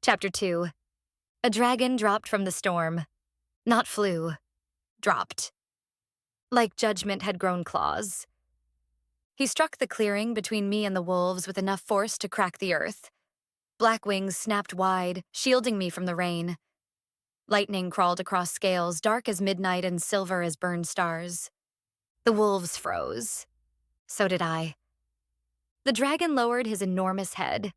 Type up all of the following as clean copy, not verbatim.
Chapter 2. A dragon dropped from the storm. Not flew. Dropped. Like judgment had grown claws. He struck the clearing between me and the wolves with enough force to crack the earth. Black wings snapped wide, shielding me from the rain. Lightning crawled across scales, dark as midnight and silver as burned stars. The wolves froze. So did I. The dragon lowered his enormous head,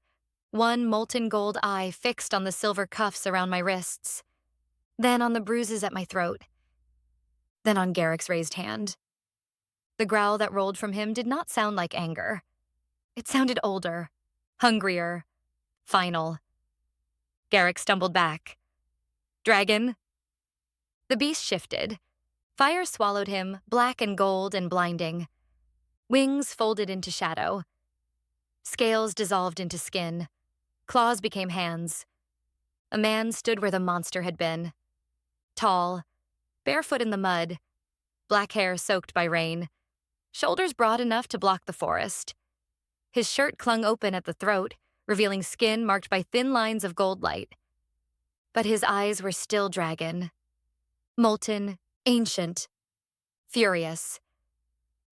one molten gold eye fixed on the silver cuffs around my wrists, then on the bruises at my throat, then on Garrick's raised hand. The growl that rolled from him did not sound like anger. It sounded older, hungrier, final. Garrick stumbled back. Dragon? The beast shifted. Fire swallowed him, black and gold and blinding. Wings folded into shadow. Scales dissolved into skin. Claws became hands. A man stood where the monster had been. Tall, barefoot in the mud, black hair soaked by rain, shoulders broad enough to block the forest. His shirt clung open at the throat, revealing skin marked by thin lines of gold light. But his eyes were still dragon. Molten, ancient, furious.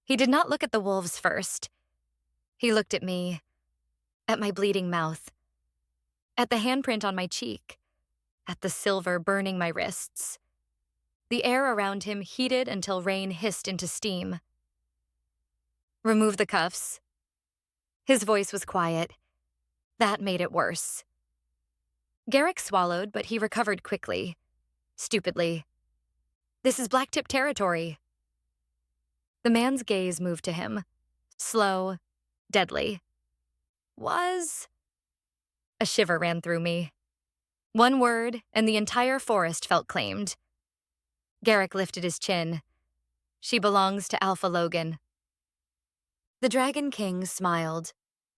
He did not look at the wolves first. He looked at me, at my bleeding mouth, at the handprint on my cheek, at the silver burning my wrists. The air around him heated until rain hissed into steam. Remove the cuffs. His voice was quiet. That made it worse. Garrick swallowed, but he recovered quickly, stupidly. This is Blacktip territory. The man's gaze moved to him, slow, deadly. Was? A shiver ran through me. One word, and the entire forest felt claimed. Garrick lifted his chin. She belongs to Alpha Logan. The Dragon King smiled.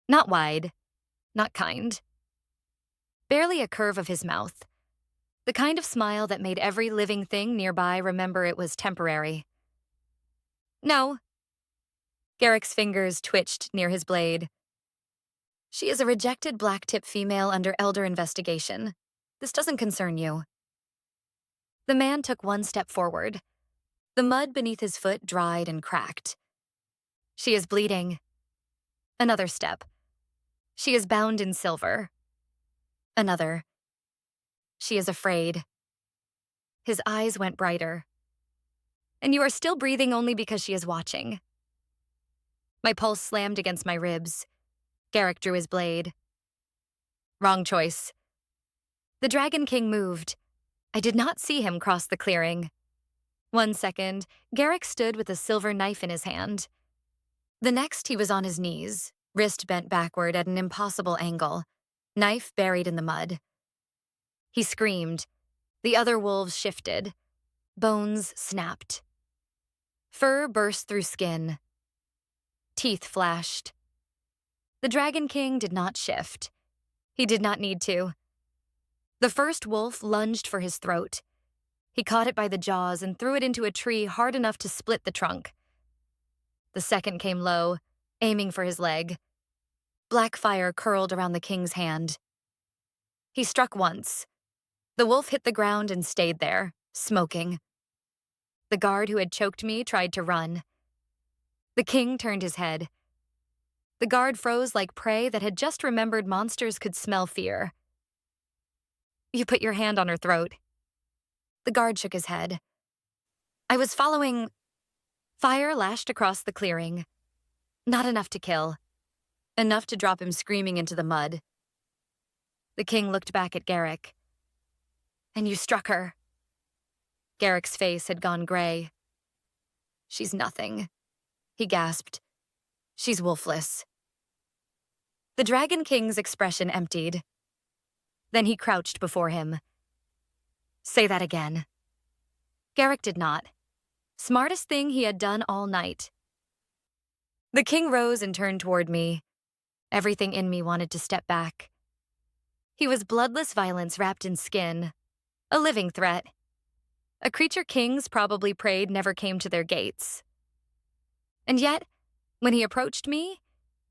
Not wide, not kind. Barely a curve of his mouth. The kind of smile that made every living thing nearby remember it was temporary. No. Garrick's fingers twitched near his blade. She is a rejected Blacktip female under elder investigation. This doesn't concern you. The man took one step forward. The mud beneath his foot dried and cracked. She is bleeding. Another step. She is bound in silver. Another. She is afraid. His eyes went brighter. And you are still breathing only because she is watching. My pulse slammed against my ribs. Garrick drew his blade. Wrong choice. The Dragon King moved. I did not see him cross the clearing. 1 second, Garrick stood with a silver knife in his hand. The next, he was on his knees, wrist bent backward at an impossible angle, knife buried in the mud. He screamed. The other wolves shifted. Bones snapped. Fur burst through skin. Teeth flashed. The Dragon King did not shift. He did not need to. The first wolf lunged for his throat. He caught it by the jaws and threw it into a tree hard enough to split the trunk. The second came low, aiming for his leg. Black fire curled around the king's hand. He struck once. The wolf hit the ground and stayed there, smoking. The guard who had choked me tried to run. The king turned his head. The guard froze like prey that had just remembered monsters could smell fear. You put your hand on her throat. The guard shook his head. I was following. Fire lashed across the clearing. Not enough to kill. Enough to drop him screaming into the mud. The king looked back at Garrick. And you struck her. Garrick's face had gone gray. She's nothing, he gasped. She's wolfless. The Dragon King's expression emptied. Then he crouched before him. Say that again. Garrick did not. Smartest thing he had done all night. The king rose and turned toward me. Everything in me wanted to step back. He was bloodless violence wrapped in skin. A living threat. A creature kings probably prayed never came to their gates. And yet, when he approached me,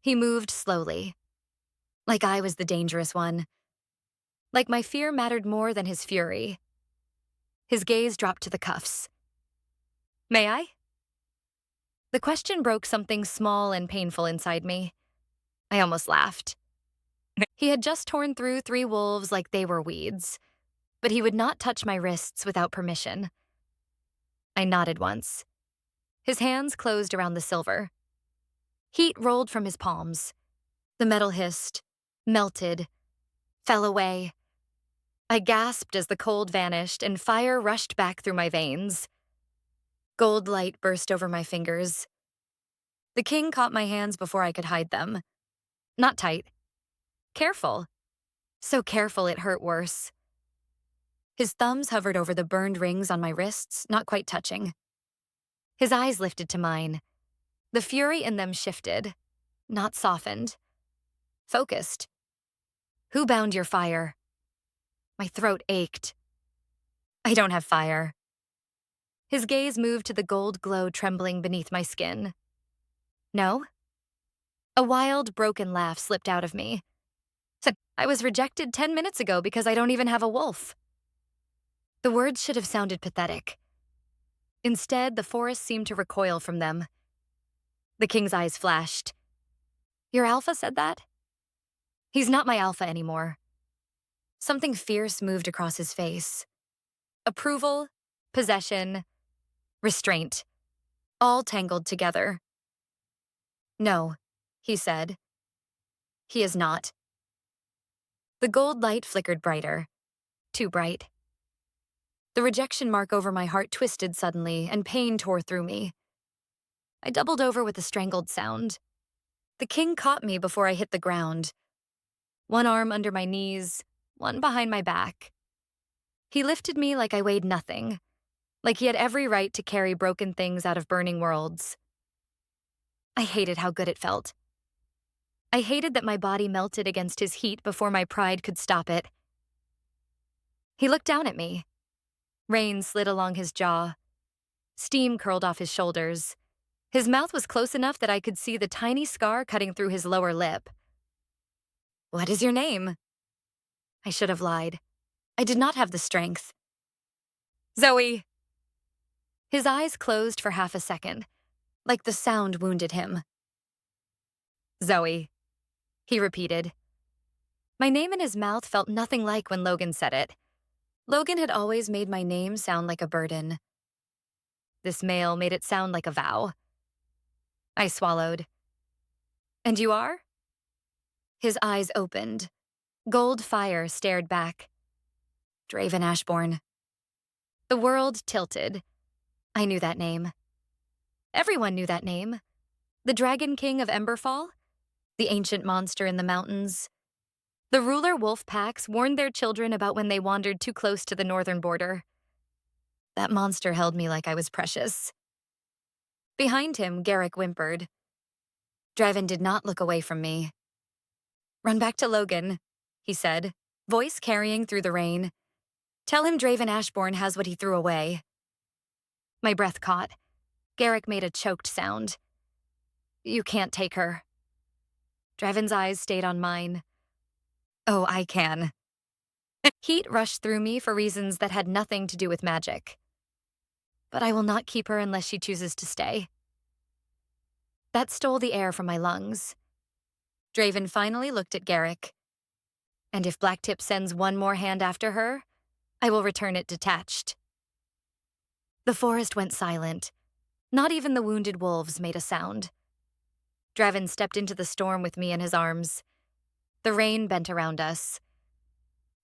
he moved slowly. Like I was the dangerous one. like my fear mattered more than his fury. His gaze dropped to the cuffs. May I? The question broke something small and painful inside me. I almost laughed. He had just torn through 3 wolves like they were weeds, but he would not touch my wrists without permission. I nodded once. His hands closed around the silver. Heat rolled from his palms. The metal hissed, melted, fell away. I gasped as the cold vanished and fire rushed back through my veins. Gold light burst over my fingers. The king caught my hands before I could hide them. Not tight. Careful. So careful it hurt worse. His thumbs hovered over the burned rings on my wrists, not quite touching. His eyes lifted to mine. The fury in them shifted, not softened. Focused. Who bound your fire? My throat ached. I don't have fire. His gaze moved to the gold glow trembling beneath my skin. No? A wild, broken laugh slipped out of me. I was rejected 10 minutes ago because I don't even have a wolf. The words should have sounded pathetic. Instead, the forest seemed to recoil from them. The king's eyes flashed. Your alpha said that? He's not my alpha anymore. Something fierce moved across his face. Approval, possession, restraint, all tangled together. No, he said. He is not. The gold light flickered brighter. Too bright. The rejection mark over my heart twisted suddenly, and pain tore through me. I doubled over with a strangled sound. The king caught me before I hit the ground. One arm under my knees, one behind my back. He lifted me like I weighed nothing, like he had every right to carry broken things out of burning worlds. I hated how good it felt. I hated that my body melted against his heat before my pride could stop it. He looked down at me. Rain slid along his jaw. Steam curled off his shoulders. His mouth was close enough that I could see the tiny scar cutting through his lower lip. What is your name? I should have lied. I did not have the strength. Zoe. His eyes closed for half a second, like the sound wounded him. Zoe, he repeated. My name in his mouth felt nothing like when Logan said it. Logan had always made my name sound like a burden. This male made it sound like a vow. I swallowed. And you are? His eyes opened. Gold fire stared back. Draven Ashborn. The world tilted. I knew that name. Everyone knew that name. The Dragon King of Emberfall? The ancient monster in the mountains. The ruler wolf packs warned their children about when they wandered too close to the northern border. That monster held me like I was precious. Behind him, Garrick whimpered. Draven did not look away from me. Run back to Logan, he said, voice carrying through the rain. Tell him Draven Ashborn has what he threw away. My breath caught. Garrick made a choked sound. You can't take her. Draven's eyes stayed on mine. Oh, I can. Heat rushed through me for reasons that had nothing to do with magic. But I will not keep her unless she chooses to stay. That stole the air from my lungs. Draven finally looked at Garrick. And if Blacktip sends one more hand after her, I will return it detached. The forest went silent. Not even the wounded wolves made a sound. Draven stepped into the storm with me in his arms. The rain bent around us.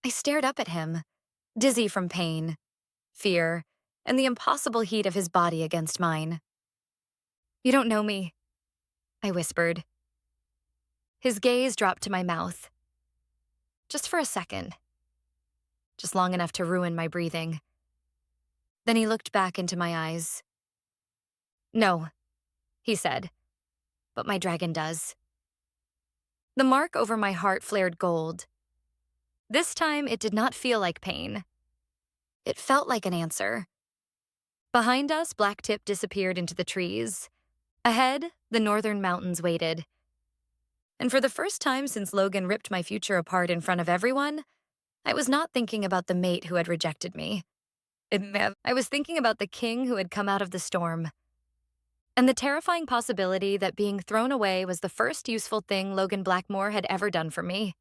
I stared up at him, dizzy from pain, fear, and the impossible heat of his body against mine. You don't know me, I whispered. His gaze dropped to my mouth. Just for a second. Just long enough to ruin my breathing. Then he looked back into my eyes. No, he said, but my dragon does. The mark over my heart flared gold. This time, it did not feel like pain. It felt like an answer. Behind us, Blacktip disappeared into the trees. Ahead, the northern mountains waited. And for the first time since Logan ripped my future apart in front of everyone, I was not thinking about the mate who had rejected me. I was thinking about the king who had come out of the storm, and the terrifying possibility that being thrown away was the first useful thing Logan Blackmore had ever done for me.